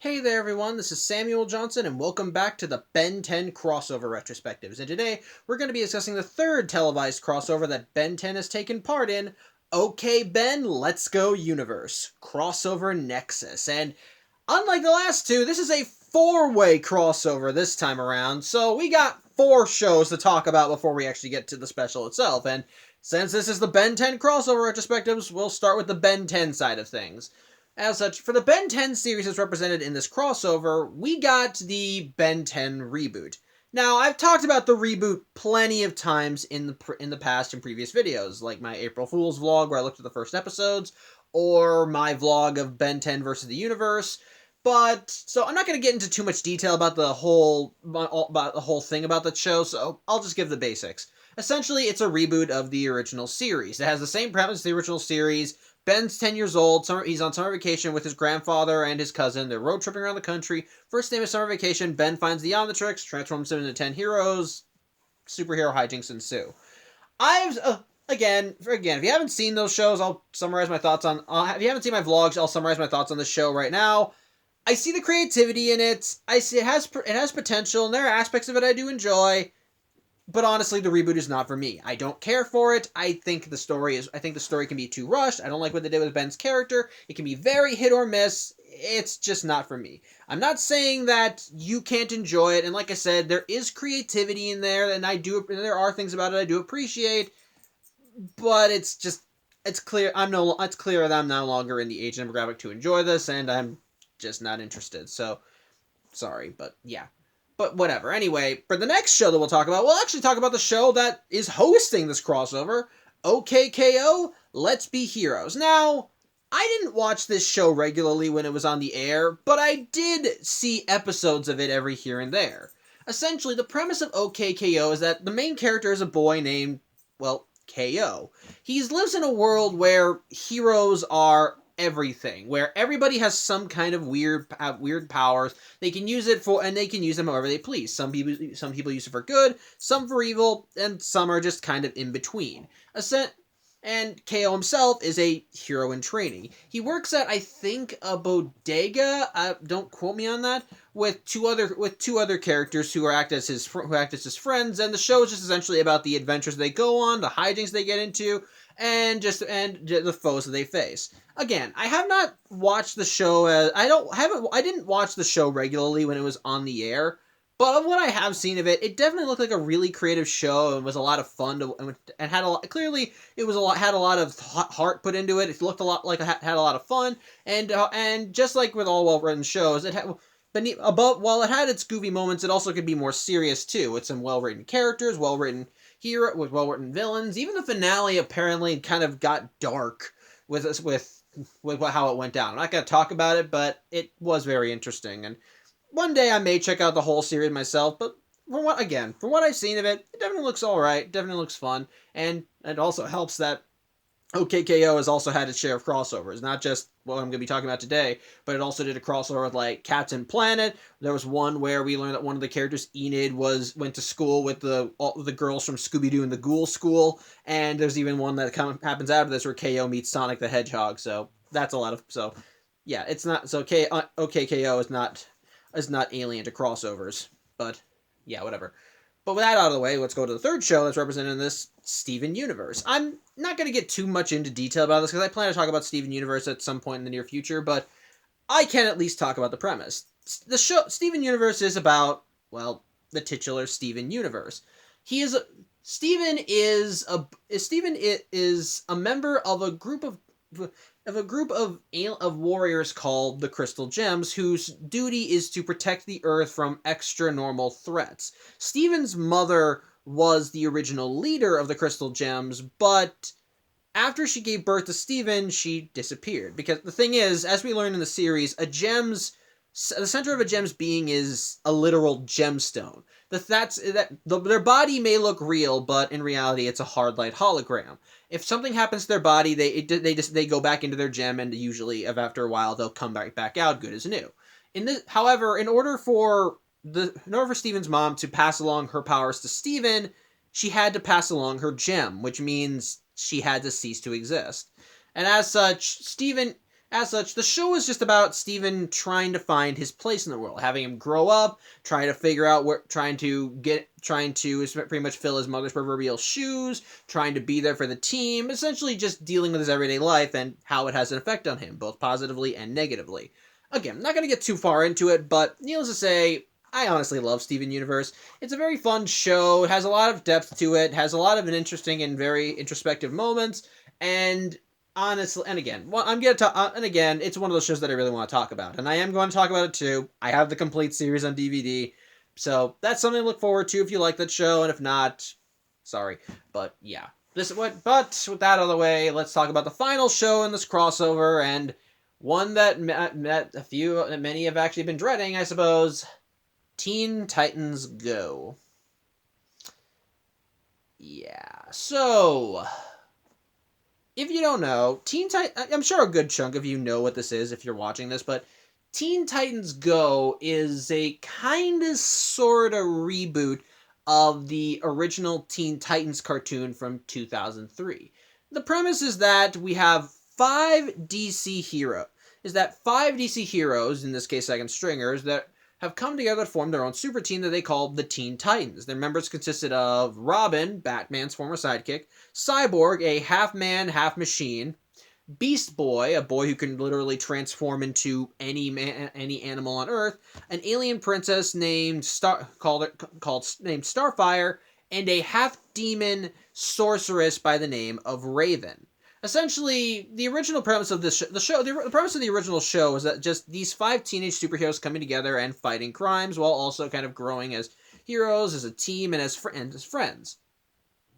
Hey there everyone, this is Samuel Johnson and welcome back to the Ben 10 crossover retrospectives. And today we're going to be discussing the third televised crossover that Ben 10 has taken part in, OK Ben, Let's Go Universe, crossover Nexus. And unlike the last two, this is a four-way crossover this time around, so we got four shows to talk about before we actually get to the special itself. And since this is the Ben 10 crossover retrospectives, we'll start with the Ben 10 side of things. As such, for the Ben 10 series as represented in this crossover, we got the Ben 10 reboot. Now, I've talked about the reboot plenty of times in the past in previous videos, like my April Fool's vlog where I looked at the first episodes, or my vlog of Ben 10 versus the Universe. But so I'm not going to get into too much detail about the whole thing about the show, so I'll just give the basics. Essentially, it's a reboot of the original series. It has the same premise as the original series. Ben's 10 years old. He's on summer vacation with his grandfather and his cousin. They're road tripping around the country. First day of summer vacation, Ben finds the Omnitrix, transforms him into 10 heroes. Superhero hijinks ensue. Again, if you haven't seen those shows, I'll summarize my thoughts on. If you haven't seen my vlogs, I'll summarize my thoughts on the show right now. I see the creativity in it. I see it has potential, and there are aspects of it I do enjoy. But honestly, the reboot is not for me. I don't care for it. I think the story can be too rushed. I don't like what they did with Ben's character. It can be very hit or miss. It's just not for me. I'm not saying that you can't enjoy it. And like I said, there is creativity in there, and there are things about it I do appreciate. But it's clear that I'm no longer in the age demographic to enjoy this, and I'm just not interested. So sorry, but yeah. But whatever. Anyway, for the next show that we'll talk about, we'll actually talk about the show that is hosting this crossover, OKKO, Let's Be Heroes. Now, I didn't watch this show regularly when it was on the air, but I did see episodes of it every here and there. Essentially, the premise of OKKO is that the main character is a boy named, well, KO. He lives in a world where heroes are everything, where everybody has some kind of weird powers. They can use it for, and they can use them however they please. Some people use it for good, some for evil, and some are just kind of in between. And KO himself is a hero in training. He works at, I think, a bodega. Don't quote me on that. With two other characters who act as his friends, and the show is just essentially about the adventures they go on, the hijinks they get into, and the foes that they face. Again, I have not watched the show. I didn't watch the show regularly when it was on the air. But of what I have seen of it, it definitely looked like a really creative show and was a lot of fun and had a lot. Clearly, it was had a lot of heart put into it. It looked a lot like it had a lot of fun, and just like with all well-written shows, while it had its goofy moments, it also could be more serious too, with some well-written characters, well-written villains. Even the finale apparently kind of got dark with how it went down. I'm not going to talk about it, but it was very interesting. And one day I may check out the whole series myself, but from what I've seen of it, it definitely looks alright, definitely looks fun, and it also helps that OKKO has also had its share of crossovers, not just what I'm going to be talking about today, but it also did a crossover with, like, Captain Planet. There was one where we learned that one of the characters, Enid, went to school with all the girls from Scooby-Doo and the Ghoul School, and there's even one that happens out of this where KO meets Sonic the Hedgehog, so that's a lot of, so, yeah, it's not, so OKKO is not alien to crossovers, but yeah, whatever. But with that out of the way, let's go to the third show that's represented in this, Steven Universe. I'm not going to get too much into detail about this because I plan to talk about Steven Universe at some point in the near future, but I can at least talk about the premise. The show, Steven Universe, is about, well, the titular Steven Universe. Steven is a member of a group of warriors called the Crystal Gems, whose duty is to protect the Earth from extra-normal threats. Steven's mother was the original leader of the Crystal Gems, but after she gave birth to Steven, she disappeared. Because the thing is, as we learn in the series, the center of a gem's being is a literal gemstone. Their body may look real, but in reality, it's a hard light hologram. If something happens to their body, they go back into their gem, and usually, after a while, they'll come back out good as new. However, in order for Steven's mom to pass along her powers to Steven, she had to pass along her gem, which means she had to cease to exist. And as such, Steven As such, the show is just about Steven trying to find his place in the world, having him grow up, trying to figure out where, trying to pretty much fill his mother's proverbial shoes, trying to be there for the team, essentially just dealing with his everyday life and how it has an effect on him, both positively and negatively. Again, I'm not going to get too far into it, but needless to say, I honestly love Steven Universe. It's a very fun show. It has a lot of depth to it, has a lot of interesting and very introspective moments, and honestly, and again, it's one of those shows that I really want to talk about, and I am going to talk about it too. I have the complete series on DVD, so that's something to look forward to if you like that show, and if not, sorry, but yeah. But with that out of the way, let's talk about the final show in this crossover, and one that many have actually been dreading, I suppose. Teen Titans Go. Yeah, so if you don't know, I'm sure a good chunk of you know what this is if you're watching this, but Teen Titans Go is a kind of sort of reboot of the original Teen Titans cartoon from 2003. The premise is that we have five DC heroes, in this case second stringers, that have come together to form their own super team that they call the Teen Titans. Their members consisted of Robin, Batman's former sidekick, Cyborg, a half-man, half-machine, Beast Boy, a boy who can literally transform into any animal on Earth, an alien princess named Starfire, and a half-demon sorceress by the name of Raven. Essentially, the original premise of the premise of the original show was that just these five teenage superheroes coming together and fighting crimes while also kind of growing as heroes, as a team, and as friends.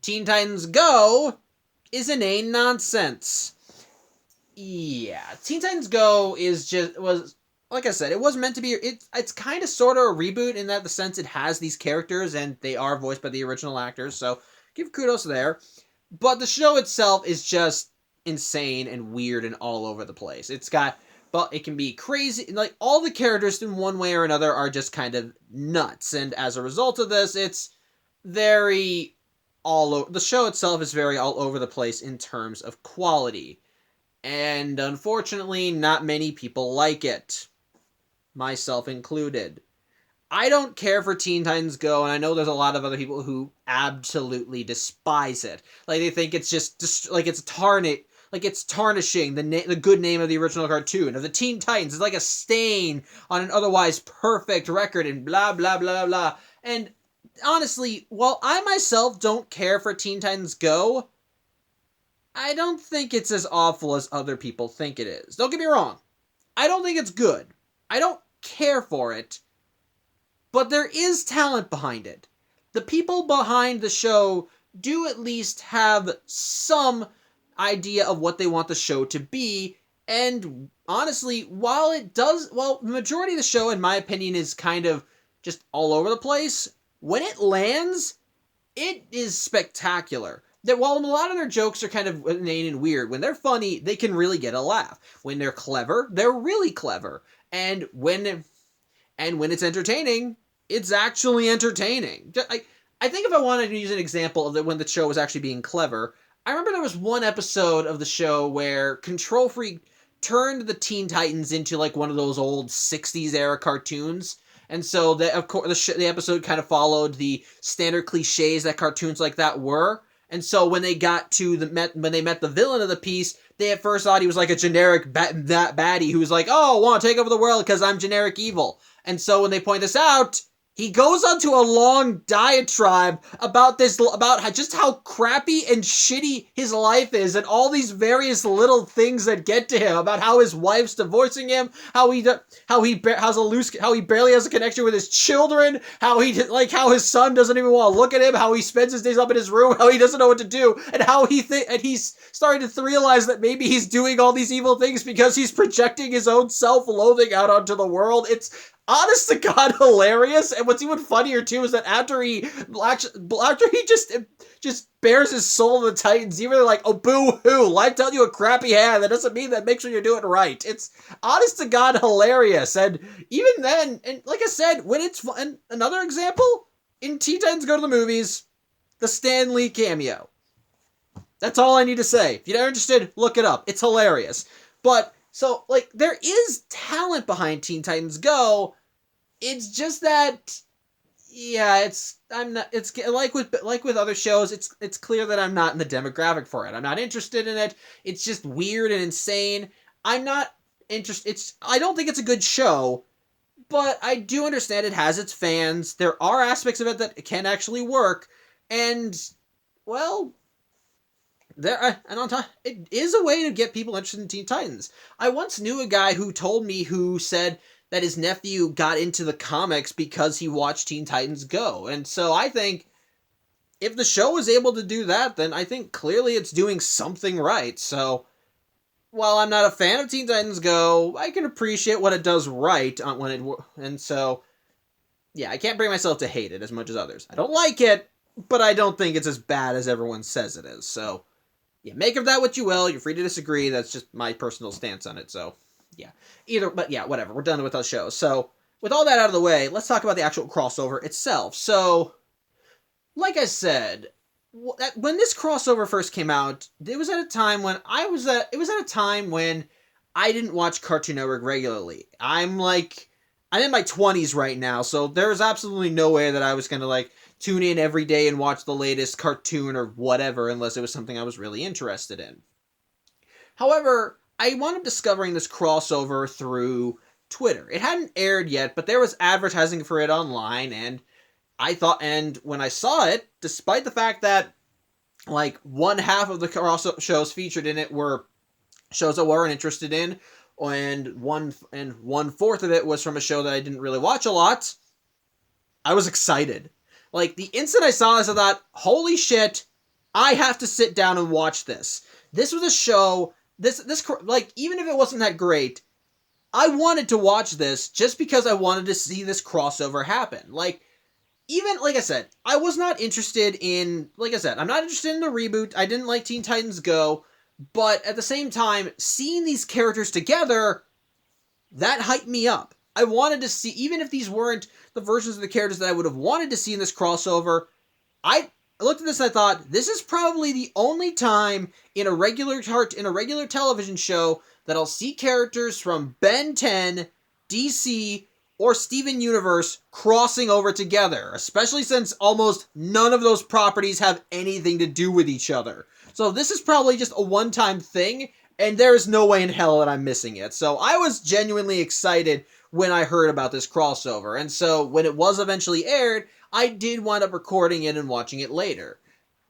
Teen Titans Go is inane nonsense. Yeah, Teen Titans Go was like I said, it was meant to be. It's kind of sort of a reboot in that the sense it has these characters and they are voiced by the original actors, so give kudos there. But the show itself is just insane and weird and all over the place. But it can be crazy. Like, all the characters in one way or another are just kind of nuts. And as a result of this, it's very the show itself is very all over the place in terms of quality. And unfortunately, not many people like it. Myself included. I don't care for Teen Titans Go, and I know there's a lot of other people who absolutely despise it. Like, they think it's just like it's tarnishing the good name of the original cartoon, of the Teen Titans. It's like a stain on an otherwise perfect record and blah, blah, blah, blah. And honestly, while I myself don't care for Teen Titans Go, I don't think it's as awful as other people think it is. Don't get me wrong. I don't think it's good. I don't care for it. But there is talent behind it. The people behind the show do at least have some idea of what they want the show to be, and honestly, while the majority of the show, in my opinion, is kind of just all over the place, when it lands, it is spectacular. That while a lot of their jokes are kind of inane and weird, when they're funny, they can really get a laugh. When they're clever, they're really clever. And when it's entertaining, it's actually entertaining. I think if I wanted to use an example of when the show was actually being clever, I remember there was one episode of the show where Control Freak turned the Teen Titans into like one of those old 60s era cartoons. And so, the episode kind of followed the standard cliches that cartoons like that were. And so when they got to when they met the villain of the piece, they at first thought he was like a generic baddie who was like, oh, I want to take over the world because I'm generic evil. And so when they point this out, he goes onto a long diatribe about just how crappy and shitty his life is, and all these various little things that get to him, about how his wife's divorcing him, how he barely has a connection with his children, how his son doesn't even want to look at him, how he spends his days up in his room, how he doesn't know what to do, and how he's starting to realize that maybe he's doing all these evil things because he's projecting his own self-loathing out onto the world. It's honest to God hilarious, and what's even funnier too is that after he just bears his soul to the Titans, even they're like, oh, boo-hoo, life dealt you a crappy hand, that doesn't mean that make sure you're doing it right. It's honest to God hilarious, and even then, and like I said, when it's fun, another example, in Teen Titans Go to the Movies, the Stan Lee cameo. That's all I need to say. If you're interested, look it up. It's hilarious. But So, like, there is talent behind Teen Titans Go. It's just that, yeah, I'm not. It's like with other shows. It's clear that I'm not in the demographic for it. I'm not interested in it. It's just weird and insane. I'm not interested. I don't think it's a good show, but I do understand it has its fans. There are aspects of it that can actually work, and well, and on top, it is a way to get people interested in Teen Titans. I once knew a guy who said that his nephew got into the comics because he watched Teen Titans Go, and so I think if the show is able to do that, then I think clearly it's doing something right. So while I'm not a fan of Teen Titans Go, I can appreciate what it does right and so yeah, I can't bring myself to hate it as much as others. I don't like it, but I don't think it's as bad as everyone says it is. So yeah, make of that what you will. You're free to disagree. That's just my personal stance on it. So yeah, but yeah, whatever. We're done with those shows. So with all that out of the way, let's talk about the actual crossover itself. So, like I said, when this crossover first came out, it was at a time when I didn't watch Cartoon Network regularly. I'm in my 20s right now, so there's absolutely no way that I was going to tune in every day and watch the latest cartoon or whatever unless it was something I was really interested in. However, I wound up discovering this crossover through Twitter. It hadn't aired yet, but there was advertising for it online, and when I saw it, despite the fact that one half of the shows featured in it were shows I weren't interested in, and one fourth of it was from a show that I didn't really watch a lot, I was excited. The instant I saw this, I thought, holy shit, I have to sit down and watch this. This was a show, even if it wasn't that great, I wanted to watch this just because I wanted to see this crossover happen. Even, like I said, I was not interested in, I'm not interested in the reboot. I didn't like Teen Titans Go, but at the same time, seeing these characters together, that hyped me up. I wanted to see, even if these weren't the versions of the characters that I would have wanted to see in this crossover, I looked at this and I thought, this is probably the only time in a regular television show that I'll see characters from Ben 10, DC, or Steven Universe crossing over together, especially since almost none of those properties have anything to do with each other. So this is probably just a one-time thing, and there is no way in hell that I'm missing it. So I was genuinely excited when I heard about this crossover, and so when it was eventually aired, I did wind up recording it and watching it later.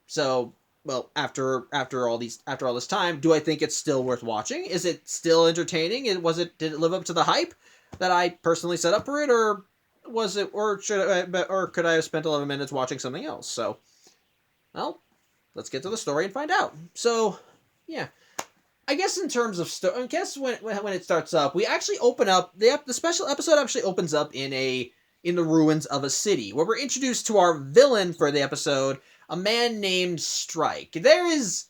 So, well, after all this time, do I think it's still worth watching? Is it still entertaining? Did it live up to the hype that I personally set up for it, or could I have spent 11 minutes watching something else? So, well, let's get to the story and find out. So, yeah, I guess in terms of I guess when it starts up, we actually open up the special episode actually opens up in the ruins of a city where we're introduced to our villain for the episode, a man named Strike. There is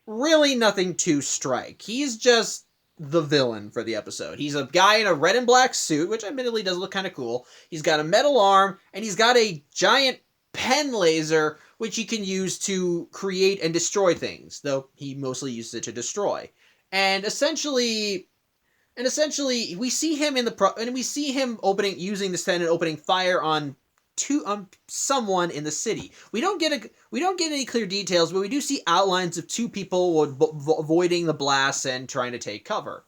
really nothing to Strike. He's just the villain for the episode. He's a guy in a red and black suit, which admittedly does look kind of cool. He's got a metal arm, and he's got a giant pen laser, which he can use to create and destroy things, though he mostly uses it to destroy. And essentially, we see him using this pen and opening fire on someone in the city. We don't get any clear details, but we do see outlines of two people avoiding the blasts and trying to take cover.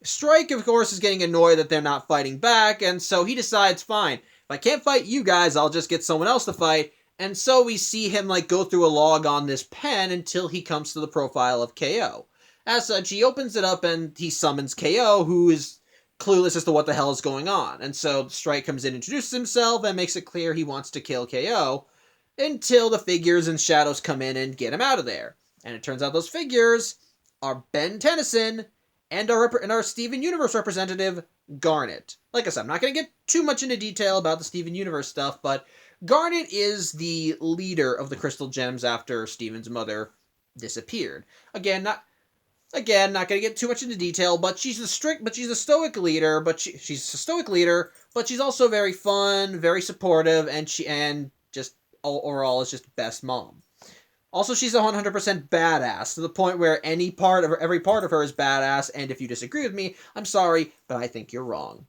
Strike, of course, is getting annoyed that they're not fighting back, and so he decides, fine, if I can't fight you guys, I'll just get someone else to fight. And so we see him go through a log on this pen until he comes to the profile of KO. As such, he opens it up and he summons KO, who is clueless as to what the hell is going on. And so Strike comes in, introduces himself, and makes it clear he wants to kill KO until the figures and shadows come in and get him out of there. And it turns out those figures are Ben Tennyson and our Steven Universe representative, Garnet. Like I said, I'm not going to get too much into detail about the Steven Universe stuff, but Garnet is the leader of the Crystal Gems after Steven's mother disappeared. Again, not going to get too much into detail, but she's a stoic leader, but she's also very fun, very supportive, and just overall is just best mom. Also, she's 100% badass, to the point where every part of her is badass, and if you disagree with me, I'm sorry, but I think you're wrong.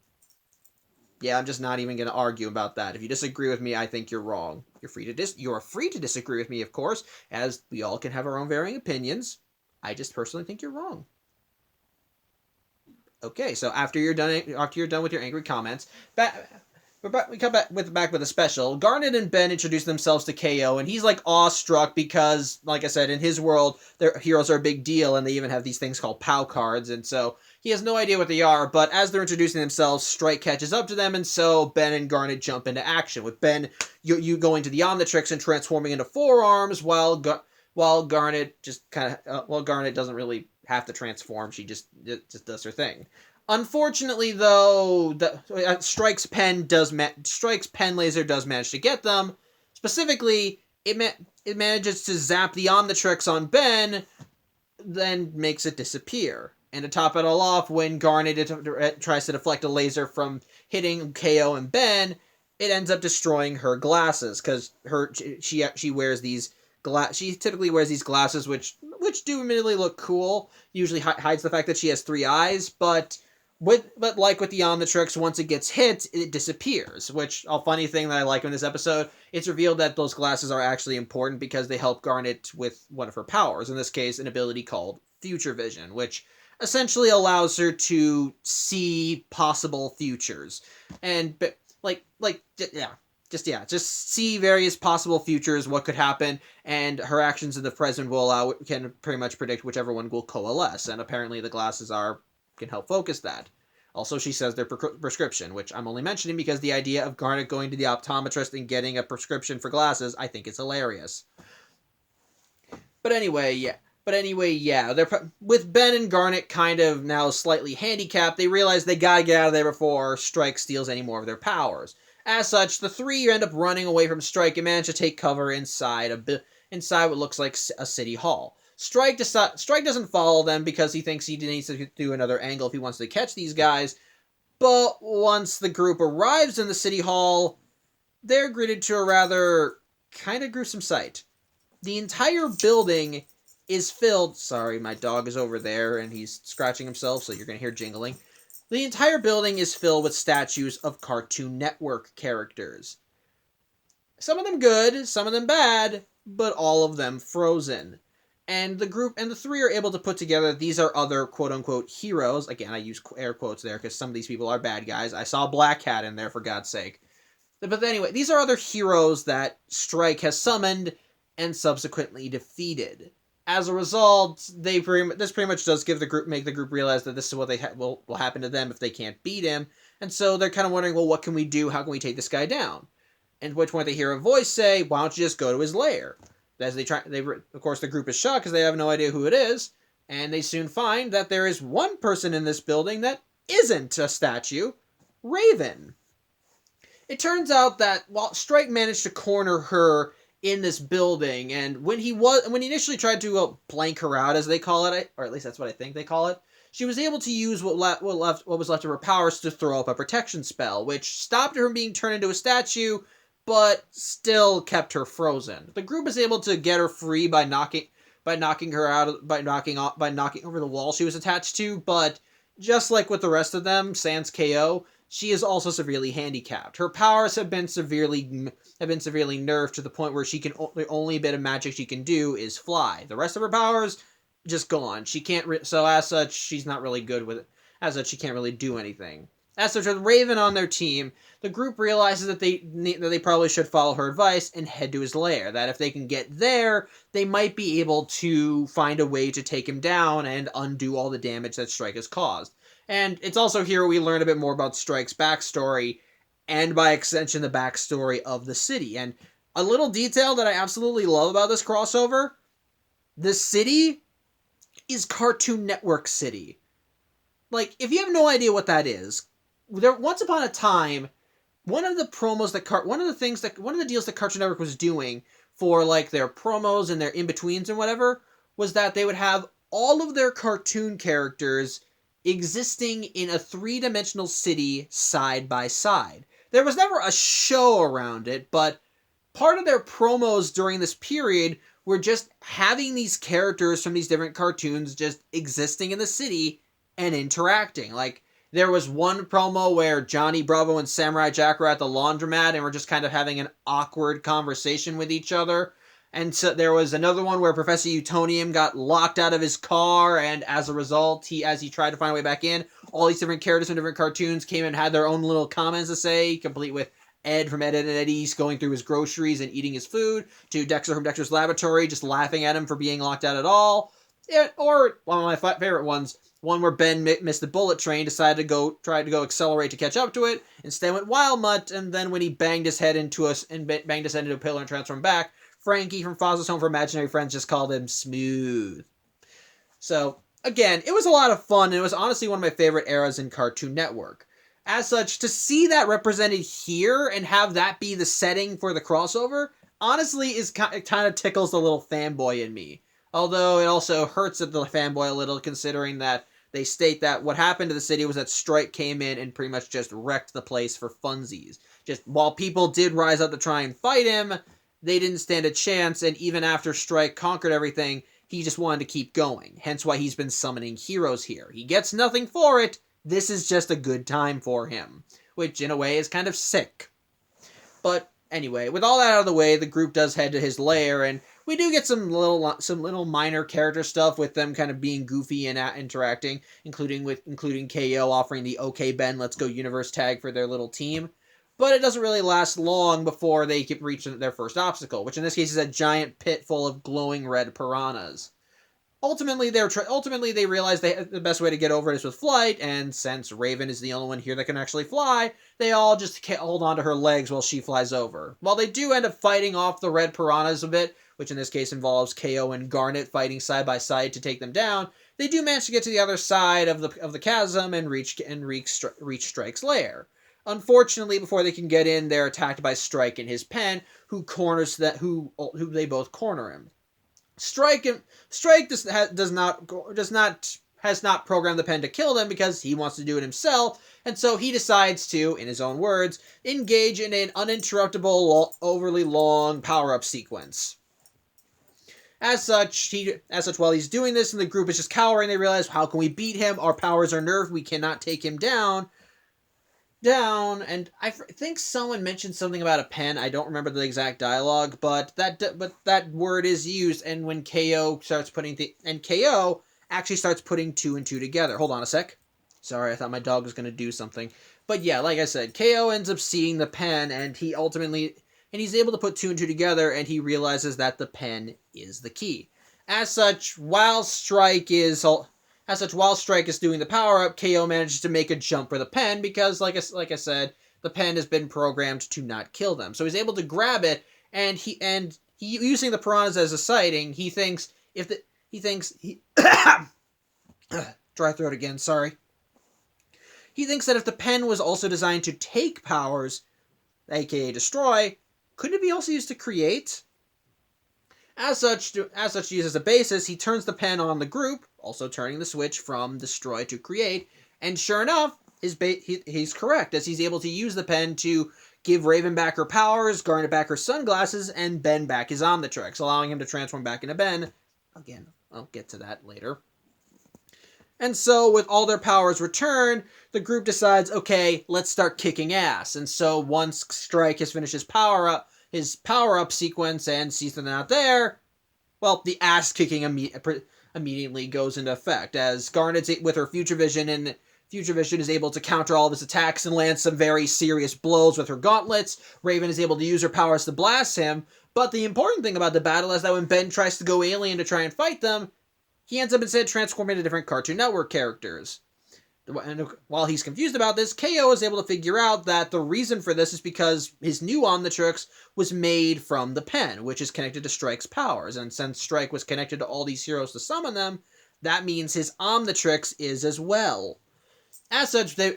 Yeah, I'm just not even going to argue about that. If you disagree with me, I think you're wrong. You are free to disagree with me, of course, as we all can have our own varying opinions. I just personally think you're wrong. Okay, so after you're done with your angry comments, we come back with a special. Garnet and Ben introduce themselves to KO, and he's like awestruck because, like I said, in his world, their heroes are a big deal, and they even have these things called POW cards, and so he has no idea what they are. But as they're introducing themselves, Strike catches up to them, and so Ben and Garnet jump into action. With Ben, you going to the Omnitrix and transforming into forearms, while Garnet Garnet doesn't really have to transform; she just does her thing. Unfortunately, though, Strike's pen laser does manage to get them. Specifically, it manages to zap the Omnitrix on Ben, then makes it disappear. And to top it all off, when Garnet tries to deflect a laser from hitting KO and Ben, it ends up destroying her glasses because she wears these she typically wears these glasses which do admittedly look cool. Usually hides the fact that she has 3 eyes, but like with the Omnitrix, once it gets hit, it disappears. Which, a funny thing that I like in this episode, it's revealed that those glasses are actually important because they help Garnet with one of her powers. In this case, an ability called Future Vision, which essentially allows her to see possible futures. And just see various possible futures, what could happen, and her actions in the present can pretty much predict whichever one will coalesce. And apparently, the glasses can help focus that. Also, she says their prescription, which I'm only mentioning because the idea of Garnet going to the optometrist and getting a prescription for glasses, I think is hilarious. But anyway, yeah. With Ben and Garnet kind of now slightly handicapped, they realize they gotta get out of there before Strike steals any more of their powers. As such, the 3 end up running away from Strike and manage to take cover inside what looks like a city hall. Strike doesn't follow them because he thinks he needs to do another angle if he wants to catch these guys. But once the group arrives in the city hall, they're greeted to a rather kind of gruesome sight. The entire building is filled... Sorry, my dog is over there and he's scratching himself, so you're going to hear jingling. The entire building is filled with statues of Cartoon Network characters. Some of them good, some of them bad, but all of them frozen. And the 3 are able to put together these are other quote-unquote heroes. Again, I use air quotes there because some of these people are bad guys. I saw Black Cat in there, for God's sake. But anyway, these are other heroes that Strike has summoned and subsequently defeated. As a result, this pretty much does make the group realize that this is what will happen to them if they can't beat him. And so they're kind of wondering, well, what can we do? How can we take this guy down? And at which point they hear a voice say, why don't you just go to his lair? As of course, the group is shocked because they have no idea who it is, and they soon find that there is one person in this building that isn't a statue, Raven. It turns out that while Strike managed to corner her in this building, and when he initially tried to blank her out, as they call it, or at least that's what I think they call it, she was able to use what was left of her powers to throw up a protection spell, which stopped her from being turned into a statue, but still kept her frozen. The group is able to get her free by knocking over the wall she was attached to, but just like with the rest of them, sans KO, she is also severely handicapped. Her powers have been severely nerfed to the point where the only bit of magic she can do is fly. The rest of her powers just gone. She can't. So as such, she's not really good with it. As such, she can't really do anything. As such, with Raven on their team, the group realizes that they probably should follow her advice and head to his lair. That if they can get there, they might be able to find a way to take him down and undo all the damage that Strike has caused. And it's also here we learn a bit more about Strike's backstory, and by extension, the backstory of the city. And a little detail that I absolutely love about this crossover, the city is Cartoon Network City. Like, if you have no idea what that is, once upon a time, one of the deals that Cartoon Network was doing for like their promos and their in-betweens and whatever was that they would have all of their cartoon characters existing in a 3-dimensional city side by side. There was never a show around it, but part of their promos during this period we're just having these characters from these different cartoons just existing in the city and interacting. Like, there was one promo where Johnny Bravo and Samurai Jack were at the laundromat and were just kind of having an awkward conversation with each other. And so there was another one where Professor Utonium got locked out of his car, and as a result, as he tried to find a way back in, all these different characters from different cartoons came and had their own little comments to say, complete with Ed from Ed, Ed and Eddie's going through his groceries and eating his food, to Dexter from Dexter's Laboratory just laughing at him for being locked out at all. Or one of my favorite ones, one where Ben missed the bullet train, tried to go accelerate to catch up to it, instead went wild mutt, and then when he banged his head into a pillar and transformed back, Frankie from Foz's Home for Imaginary Friends just called him Smooth. So, again, it was a lot of fun, and it was honestly one of my favorite eras in Cartoon Network. As such, to see that represented here and have that be the setting for the crossover, honestly, it kind of tickles the little fanboy in me. Although it also hurts at the fanboy a little, considering that they state that what happened to the city was that Strike came in and pretty much just wrecked the place for funsies. Just while people did rise up to try and fight him, they didn't stand a chance, and even after Strike conquered everything, he just wanted to keep going. Hence why he's been summoning heroes here. He gets nothing for it. This is just a good time for him, which in a way is kind of sick. But anyway, with all that out of the way, the group does head to his lair, and we do get some little minor character stuff with them kind of being goofy and interacting, including KO offering the "Okay Ben, let's go universe" tag for their little team. But it doesn't really last long before they reach their first obstacle, which in this case is a giant pit full of glowing red piranhas. Ultimately, they realize the best way to get over it is with flight, and since Raven is the only one here that can actually fly, they all just hold on to her legs while she flies over. While they do end up fighting off the red piranhas a bit, which in this case involves KO and Garnet fighting side by side to take them down, they do manage to get to the other side of the chasm and reach Strike's lair. Unfortunately, before they can get in, they're attacked by Strike in his pen, who they both corner him. Strike has not programmed the pen to kill them because he wants to do it himself, and so he decides to, in his own words, engage in an uninterruptible, overly long power-up sequence. As such, while he's doing this and the group is just cowering, they realize, how can we beat him? Our powers are nerfed. We cannot take him down. And I think someone mentioned something about a pen. I don't remember the exact dialogue, but that word is used, and when KO actually starts putting two and two together. Hold on a sec. Sorry, I thought my dog was going to do something. But yeah, like I said, KO ends up seeing the pen, and he's able to put two and two together, and he realizes that the pen is the key. As such, while Strike is doing the power-up, KO manages to make a jump for the pen because, like I said, the pen has been programmed to not kill them. So he's able to grab it, and he using the piranhas as a sighting, dry throat again, sorry. He thinks that if the pen was also designed to take powers, aka destroy, couldn't it be also used to create? As such, used as a basis, he turns the pen on the group, also turning the switch from destroy to create, and sure enough, he's correct, as he's able to use the pen to give Raven back her powers, Garnet back her sunglasses, and Ben back his Omnitrix, allowing him to transform back into Ben. Again, I'll get to that later. And so, with all their powers returned, the group decides, okay, let's start kicking ass. And so, once Strike has finished his power-up sequence and sees them out there, well, the ass-kicking immediately goes into effect, as Garnet's with her Future Vision, and Future Vision is able to counter all of his attacks and land some very serious blows with her gauntlets. Raven is able to use her powers to blast him, but the important thing about the battle is that when Ben tries to go alien to try and fight them, he ends up instead transforming into different Cartoon Network characters. And while he's confused about this, KO is able to figure out that the reason for this is because his new Omnitrix was made from the pen, which is connected to Strike's powers. And since Strike was connected to all these heroes to summon them, that means his Omnitrix is as well. As such, Ben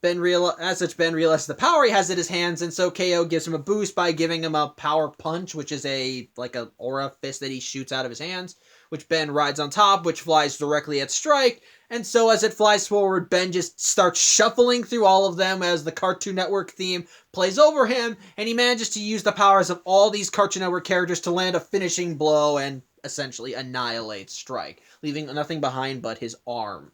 Ben realizes the power he has in his hands, and so KO gives him a boost by giving him a power punch, which is a aura fist that he shoots out of his hands, which Ben rides on top, which flies directly at Strike. And so as it flies forward, Ben just starts shuffling through all of them as the Cartoon Network theme plays over him, and he manages to use the powers of all these Cartoon Network characters to land a finishing blow and essentially annihilate Strike, leaving nothing behind but his arm.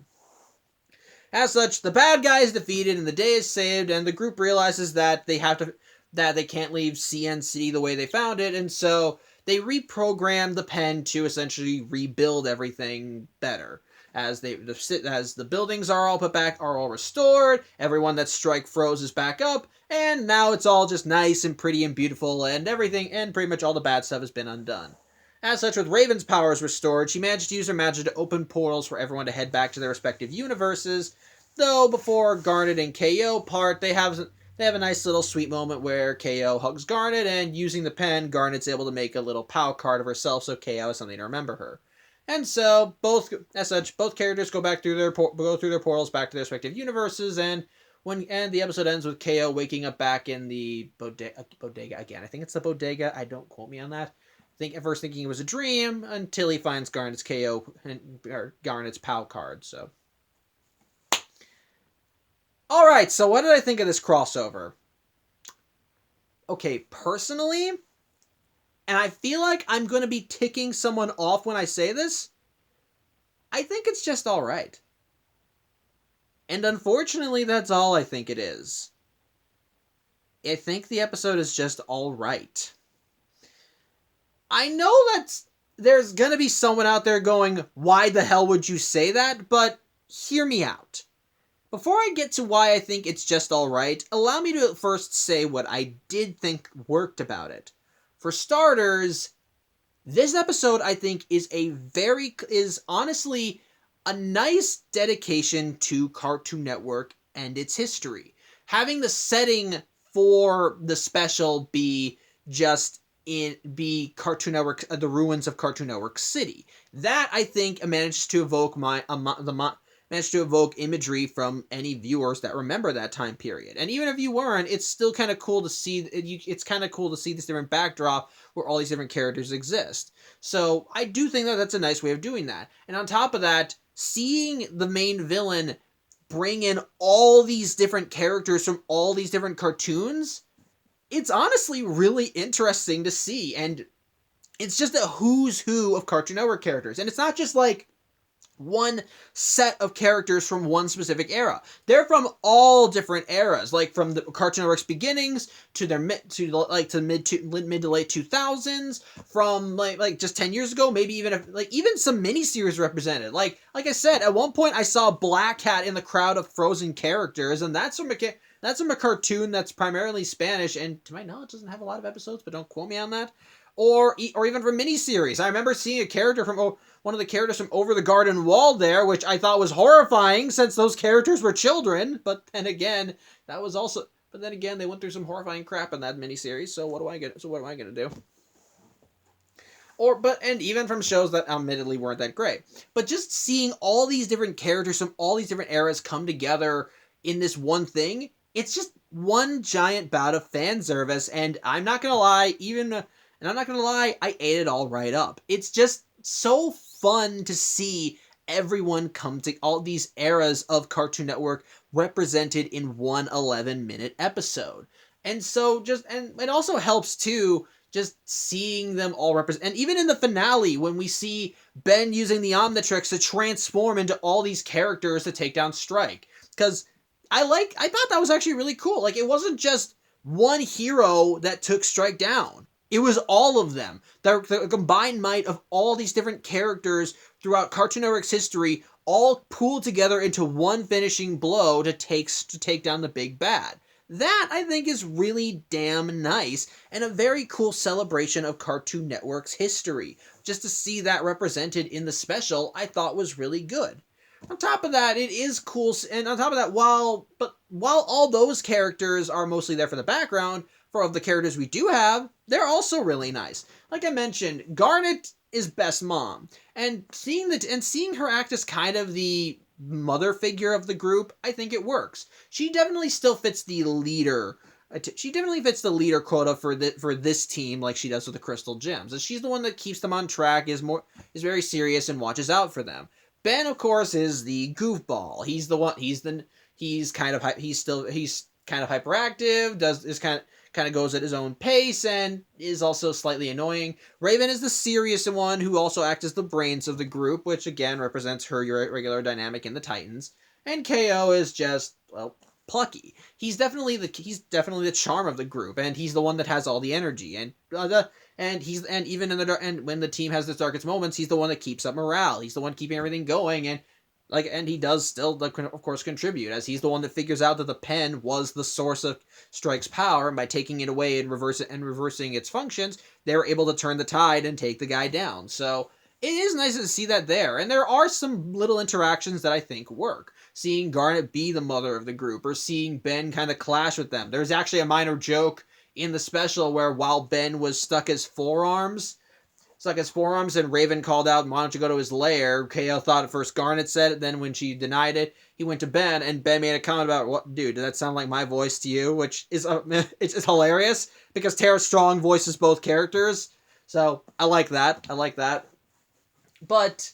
As such, the bad guy is defeated and the day is saved, and the group realizes that they can't leave CN City the way they found it, and so they reprogram the pen to essentially rebuild everything better. As the buildings are all restored, everyone that Strike froze is back up, and now it's all just nice and pretty and beautiful, and everything, and pretty much all the bad stuff has been undone. As such, with Raven's powers restored, she managed to use her magic to open portals for everyone to head back to their respective universes. Though before Garnet and KO part, they have a nice little sweet moment where KO hugs Garnet, and using the pen, Garnet's able to make a little POW card of herself, so KO has something to remember her. And so, both characters go through their portals back to their respective universes, and the episode ends with KO waking up back in the bodega again. I think it's the bodega. Don't quote me on that. At first thinking it was a dream until he finds Garnet's Garnet's POW card. So, all right. So, what did I think of this crossover? Okay, personally, and I feel like I'm going to be ticking someone off when I say this, I think it's just all right. And unfortunately, that's all I think it is. I think the episode is just all right. I know that there's going to be someone out there going, why the hell would you say that? But hear me out. Before I get to why I think it's just alright, allow me to first say what I did think worked about it. For starters, this episode I think is honestly a nice dedication to Cartoon Network and its history. Having the setting for the special be Cartoon Network, the ruins of Cartoon Network City. That I think managed to evoke imagery from any viewers that remember that time period. And even if you weren't, it's still kind of cool to see. It's kind of cool to see this different backdrop where all these different characters exist. So I do think that that's a nice way of doing that. And on top of that, seeing the main villain bring in all these different characters from all these different cartoons, it's honestly really interesting to see, and it's just a who's who of Cartoon Network characters, and it's not just like one set of characters from one specific era. They're from all different eras, like from the Cartoon Network's beginnings to their mid to late 2000s, from like just 10 years ago, maybe even some miniseries represented. Like I said, at one point I saw Black Cat in the crowd of Frozen characters, and that's from a cartoon that's primarily Spanish, and to my knowledge doesn't have a lot of episodes, but don't quote me on that. Or even from miniseries. I remember seeing a character from one of the characters from Over the Garden Wall there, which I thought was horrifying since those characters were children. But then again, they went through some horrifying crap in that miniseries. So what am I gonna do? And even from shows that admittedly weren't that great. But just seeing all these different characters from all these different eras come together in this one thing, it's just one giant bout of fan service. And I'm not gonna lie, I ate it all right up. It's just so fun to see everyone come to all these eras of Cartoon Network represented in one 11-minute episode. And so and it also helps too, just seeing them all represent. And even in the finale, when we see Ben using the Omnitrix to transform into all these characters to take down Strike. Because I thought that was actually really cool. Like, it wasn't just one hero that took Strike down. It was all of them. The combined might of all these different characters throughout Cartoon Network's history all pooled together into one finishing blow to take down the big bad. That, I think, is really damn nice and a very cool celebration of Cartoon Network's history. Just to see that represented in the special, I thought was really good. On top of that, it is cool, and on top of that, while all those characters are mostly there for the background, for the characters we do have, they're also really nice. Like I mentioned, Garnet is best mom, and seeing her act as kind of the mother figure of the group, I think it works. She definitely still fits the leader. She definitely fits the leader quota for this team, like she does with the Crystal Gems. And she's the one that keeps them on track, is very serious, and watches out for them. Ben, of course, is the goofball. He's the one. He's kind of hyperactive. Kind of goes at his own pace and is also slightly annoying. Raven is the serious one who also acts as the brains of the group, which again represents her regular dynamic in the Titans. And KO is just, well, plucky. He's definitely the charm of the group, and he's the one that has all the energy. And even when the team has its darkest moments, he's the one that keeps up morale. He's the one keeping everything going, and he does still, of course, contribute, as he's the one that figures out that the pen was the source of Strike's power, and by taking it away and reversing its functions, they were able to turn the tide and take the guy down. So it is nice to see that there, and there are some little interactions that I think work. Seeing Garnet be the mother of the group, or seeing Ben kind of clash with them. There's actually a minor joke in the special where while Ben was stuck his forearms and Raven called out, "Why don't you go to his lair?" KO thought at first Garnet said it, then when she denied it, he went to Ben, and Ben made a comment about, "What, dude, did that sound like my voice to you?" Which is it's hilarious, because Tara Strong voices both characters. So I like that. But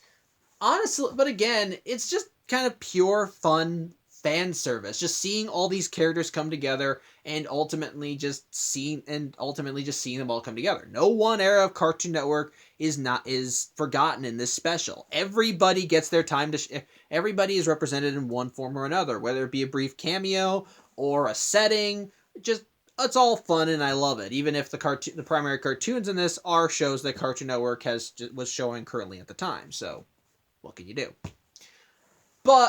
honestly, again, it's just kind of pure fun fan service. Just seeing all these characters come together and ultimately just seeing them all come together. No one era of Cartoon Network is forgotten in this special. Everybody gets their time everybody is represented in one form or another, whether it be a brief cameo or a setting. It's all fun, and I love it. Even if the primary cartoons in this are shows that Cartoon Network was showing currently at the time. So, what can you do?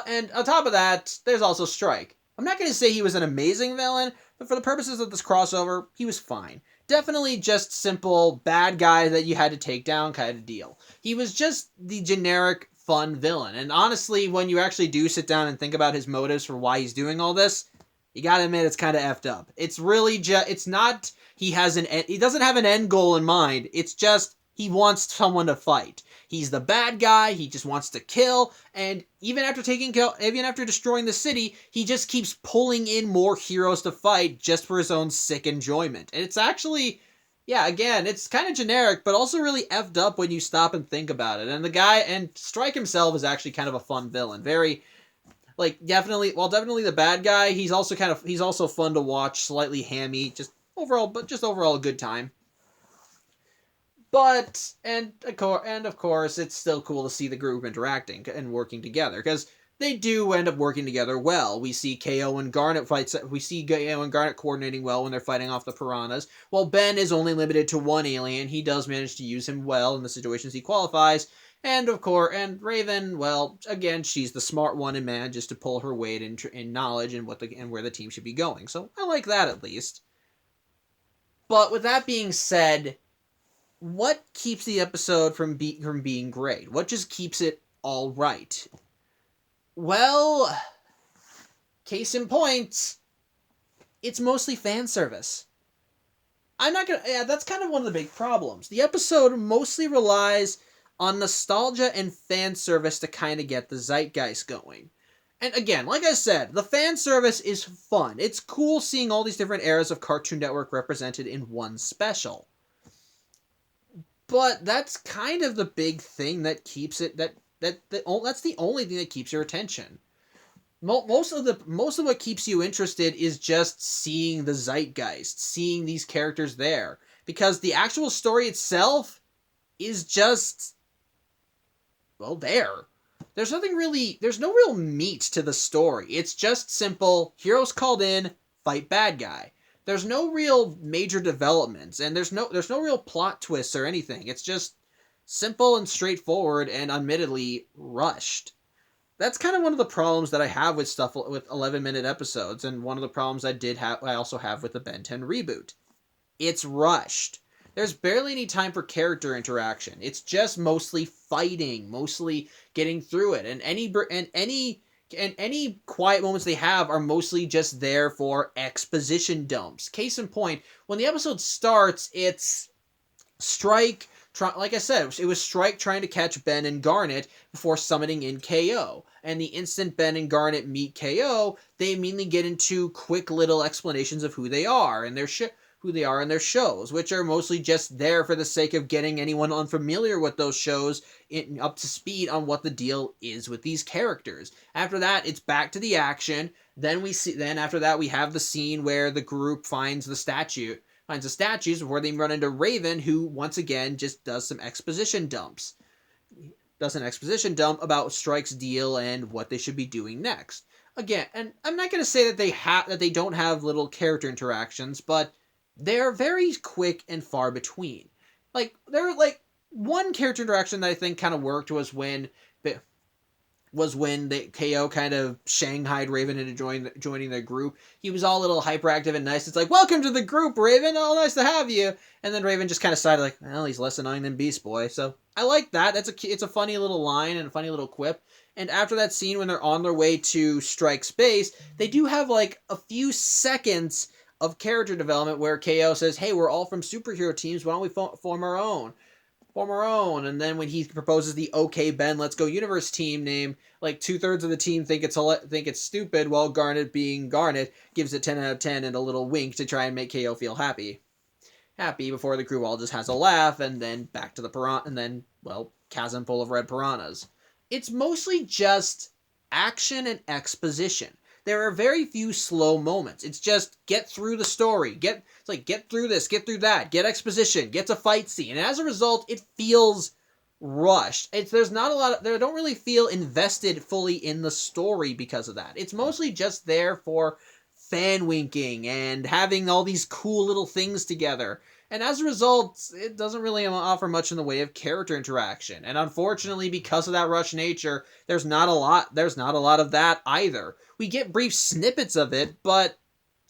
And on top of that, there's also Strike. I'm not going to say he was an amazing villain, but for the purposes of this crossover, he was fine. Definitely just simple bad guy that you had to take down kind of deal. He was just the generic fun villain. And honestly, when you actually do sit down and think about his motives for why he's doing all this, you gotta admit it's kind of effed up. It's really it's not he doesn't have an end goal in mind. It's just he wants someone to fight. He's the bad guy. He just wants to kill, and even after destroying the city, he just keeps pulling in more heroes to fight just for his own sick enjoyment. And it's actually, yeah, again, it's kind of generic, but also really effed up when you stop and think about it. And Strike himself is actually kind of a fun villain. Very, definitely the bad guy. He's also fun to watch. Slightly hammy, just overall a good time. But, and of course, it's still cool to see the group interacting and working together, because they do end up working together well. We see KO and Garnet coordinating well when they're fighting off the piranhas. While Ben is only limited to one alien, he does manage to use him well in the situations he qualifies. And of course, and Raven, well, again, she's the smart one and manages to pull her weight in knowledge and where the team should be going. So I like that, at least. But with that being said, what keeps the episode from being great? What just keeps it all right? Well, case in point, it's mostly fan service. That's kind of one of the big problems. The episode mostly relies on nostalgia and fan service to kind of get the zeitgeist going. And again, like I said, the fan service is fun. It's cool seeing all these different eras of Cartoon Network represented in one special. But that's kind of the big thing that keeps it. That's the only thing that keeps your attention. Most of what keeps you interested is just seeing the zeitgeist, seeing these characters there, because the actual story itself is just, well, there. There's no real meat to the story. It's just simple, heroes called in, fight bad guy. There's no real major developments, and there's no real plot twists or anything. It's just simple and straightforward, and admittedly rushed. That's kind of one of the problems that I have with stuff with 11-minute episodes, and one of the problems I also have with the Ben 10 reboot. It's rushed. There's barely any time for character interaction. It's just mostly fighting, mostly getting through it, and any quiet moments they have are mostly just there for exposition dumps. Case in point, when the episode starts, it's Strike like I said, it was Strike trying to catch Ben and Garnet before summoning in KO. And the instant Ben and Garnet meet KO, they immediately get into quick little explanations of who they are and who they are in their shows, which are mostly just there for the sake of getting anyone unfamiliar with those shows up to speed on what the deal is with these characters. After that, it's back to the action. Then after that, we have the scene where the group finds the statues before they run into Raven, who once again just does some exposition dumps. Does an exposition dump about Strike's deal and what they should be doing next. Again, and I'm not going to say that they don't have little character interactions, but they're very quick and far between. One character interaction that I think kind of worked was when the KO kind of shanghaied Raven into joining their group. He was all a little hyperactive and nice. It's like, welcome to the group, Raven. Oh, nice to have you. And then Raven just kind of sighed like, well, he's less annoying than Beast Boy. So I like that. It's a funny little line and a funny little quip. And after that scene, when they're on their way to Strike's base, they do have like a few seconds of character development where KO says, hey, we're all from superhero teams. Why don't we form our own? And then when he proposes the OK Ben Let's Go Universe team name, like 2/3 of the team think it's stupid, while Garnet, being Garnet, gives it 10 out of 10 and a little wink to try and make KO feel happy before the crew all just has a laugh, and then back to the piranha, and then, well, chasm full of red piranhas. It's mostly just action and exposition. There are very few slow moments. It's just get through the story. Get through this, get through that, get exposition, get to fight scene. And as a result, it feels rushed. They don't really feel invested fully in the story because of that. It's mostly just there for fan winking and having all these cool little things together. And as a result, it doesn't really offer much in the way of character interaction. And unfortunately, because of that rush nature, there's not a lot of that either. We get brief snippets of it, but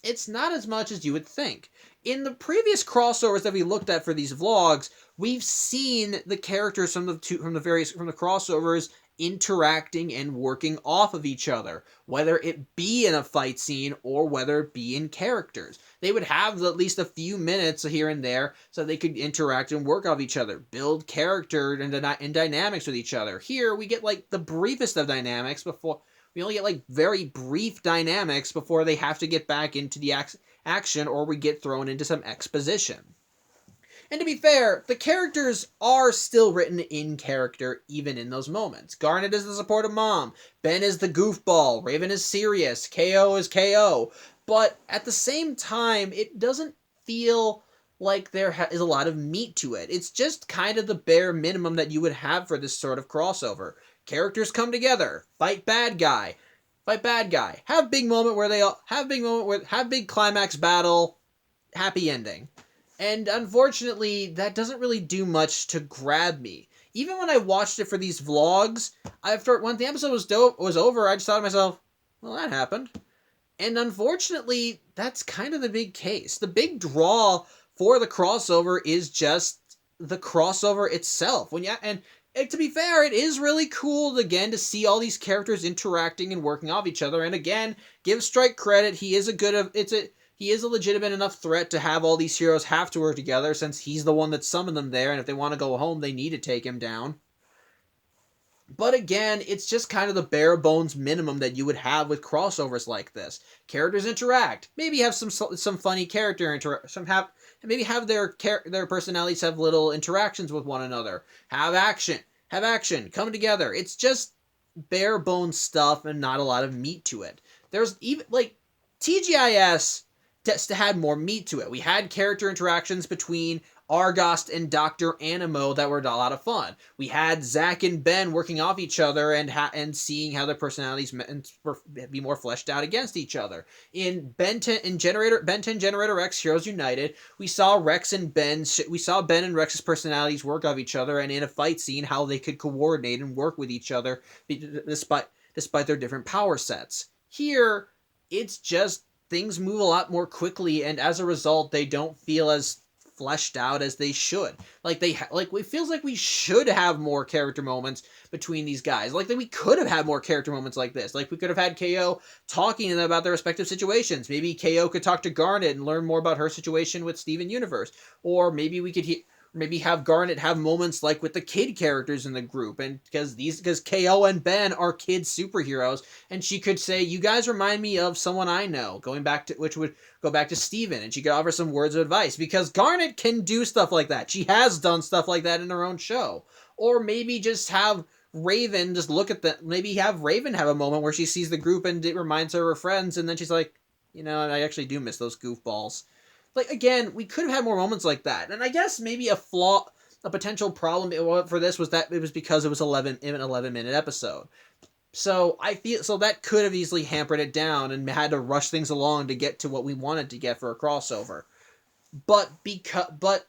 it's not as much as you would think. In the previous crossovers that we looked at for these vlogs, we've seen the characters from the crossovers interacting and working off of each other, whether it be in a fight scene or whether it be in characters. They would have at least a few minutes here and there so they could interact and work off each other, build character and dynamics with each other. Here, we get like the briefest of dynamics before. We only get like very brief dynamics before they have to get back into the action, or we get thrown into some exposition. And to be fair, the characters are still written in character even in those moments. Garnet is the supportive mom, Ben is the goofball, Raven is serious, KO is KO. But at the same time, it doesn't feel like there is a lot of meat to it. It's just kind of the bare minimum that you would have for this sort of crossover. Characters come together, fight bad guy, have big climax battle, happy ending. And unfortunately, that doesn't really do much to grab me. Even when I watched it for these vlogs, when the episode was over, I just thought to myself, well, that happened. And unfortunately, that's kind of the big case. The big draw for the crossover is just the crossover itself. And to be fair, it is really cool, again, to see all these characters interacting and working off each other. And again, give Strike credit. He is a legitimate enough threat to have all these heroes have to work together, since he's the one that summoned them there, and if they want to go home, they need to take him down. But again, it's just kind of the bare bones minimum that you would have with crossovers like this. Characters interact. Maybe have some funny character maybe have their personalities have little interactions with one another. Have action. Come together. It's just bare bones stuff and not a lot of meat to it. There's even TGIS just had more meat to it. We had character interactions between Argost and Dr. Animo that were a lot of fun. We had Zack and Ben working off each other and seeing how their personalities be more fleshed out against each other. In Ben 10 Generator X Heroes United, we saw Ben and Rex's personalities work off each other, and in a fight scene how they could coordinate and work with each other despite their different power sets. Here, it's just things move a lot more quickly, and as a result, they don't feel as fleshed out as they should. It feels like we should have more character moments between these guys. We could have had more character moments like this. We could have had KO talking to them about their respective situations. Maybe KO could talk to Garnet and learn more about her situation with Steven Universe. Or maybe we could maybe have Garnet have moments like with the kid characters in the group, and because KO and Ben are kid superheroes, and she could say, "You guys remind me of someone I know," which would go back to Steven, and she could offer some words of advice because Garnet can do stuff like that. She has done stuff like that in her own show, or maybe just have Raven just look at maybe have Raven have a moment where she sees the group and it reminds her of her friends, and then she's like, I actually do miss those goofballs. Like, again, we could have had more moments like that. And I guess maybe a potential problem for this was that it was because it was an 11-minute episode. So I feel that could have easily hampered it down and had to rush things along to get to what we wanted to get for a crossover. But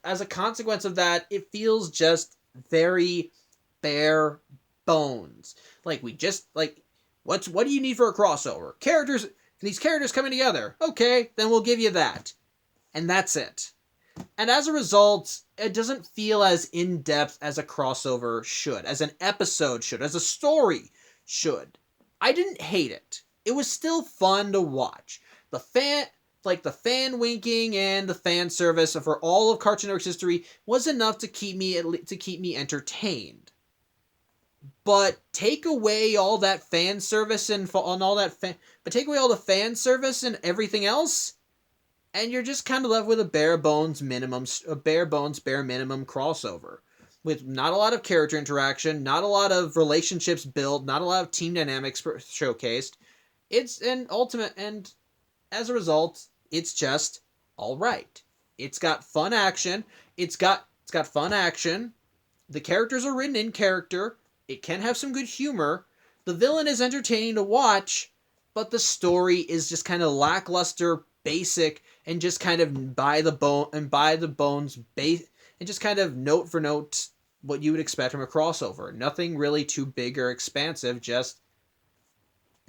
as a consequence of that, it feels just very bare bones. Like, what do you need for a crossover? These characters coming together. Okay, then we'll give you that. And that's it. And as a result, it doesn't feel as in-depth as a crossover should, as an episode should, as a story should. I didn't hate it. It was still fun to watch. The fan winking and the fan service for all of Cartoon Network's history was enough to keep me entertained. But take away all that fan service and take away all the fan service and everything else, and you're just kind of left with a bare bones minimum crossover, with not a lot of character interaction, not a lot of relationships built, not a lot of team dynamics showcased. It's an ultimate, and as a result, it's just all right. It's got fun action. It's got fun action. The characters are written in character. It can have some good humor. The villain is entertaining to watch, but the story is just kind of lackluster, basic, and just kind of by the bones and just kind of note for note what you would expect from a crossover. Nothing really too big or expansive, just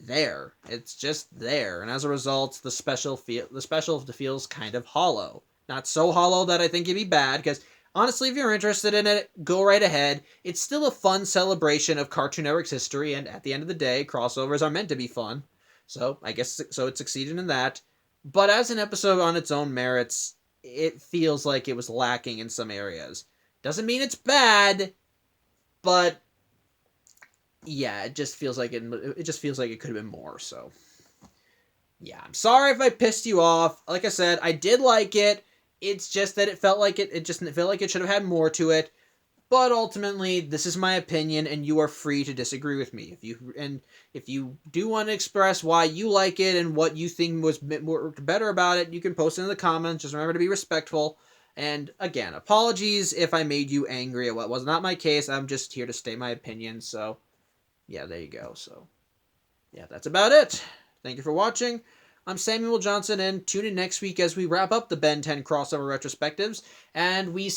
there. It's just there, and as a result, the special feels kind of hollow. Not so hollow that I think it'd be bad, because honestly, if you're interested in it, go right ahead. It's still a fun celebration of Cartoon Network's history, and at the end of the day, crossovers are meant to be fun. So I guess it succeeded in that. But as an episode on its own merits, it feels like it was lacking in some areas. Doesn't mean it's bad, but yeah, it just feels like it could have been more. So yeah, I'm sorry if I pissed you off. Like I said, I did like it. It's just that it felt like it just felt like it should have had more to it. But ultimately, this is my opinion, and you are free to disagree with me. If you do want to express why you like it and what you think was better about it, you can post it in the comments. Just remember to be respectful. And again, apologies if I made you angry at what was not my case. I'm just here to state my opinion. So, yeah, there you go. So, yeah, that's about it. Thank you for watching. I'm Samuel Johnson, and tune in next week as we wrap up the Ben 10 crossover retrospectives, and we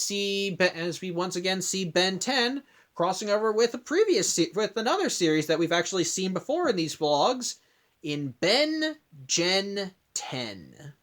once again see Ben 10 crossing over with with another series that we've actually seen before in these vlogs, in Ben Gen 10.